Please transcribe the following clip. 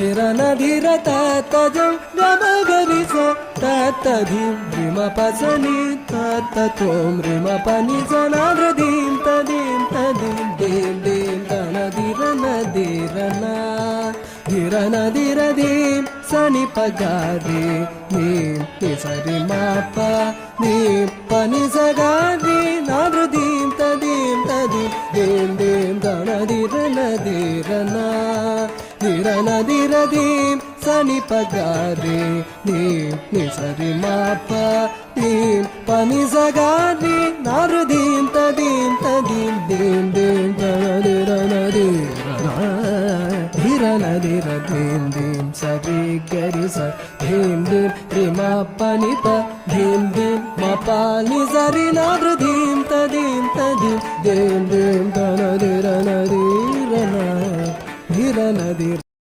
धिर नधीर तजं गमगरि स तत्तधिं rim पसनि तत्तों rim पनि जनाद्रदीं तदीं तदीं दीं दीं तनधिर नधीरना धिर नधीर दीं सनि पगारि नीं निसरि माप नीं पनि सगारि नाद्रदीं तदीं तदीं दीं दीं तनधिर नधीरना धिर नधीर दीं सनि पगारि नीं निसरि माप नीं पनि सगारि नाद्रदीं तदीं तदीं दीं दीं तनधिर नधीरना धिर नधीर दीं दीं सरि गरि स धीं दीं रिम पनि प धीं दीं म पनि सरि नाद्रदीं तदीं तदीं दीं दीं तनधिर नधीरना धिर नधीर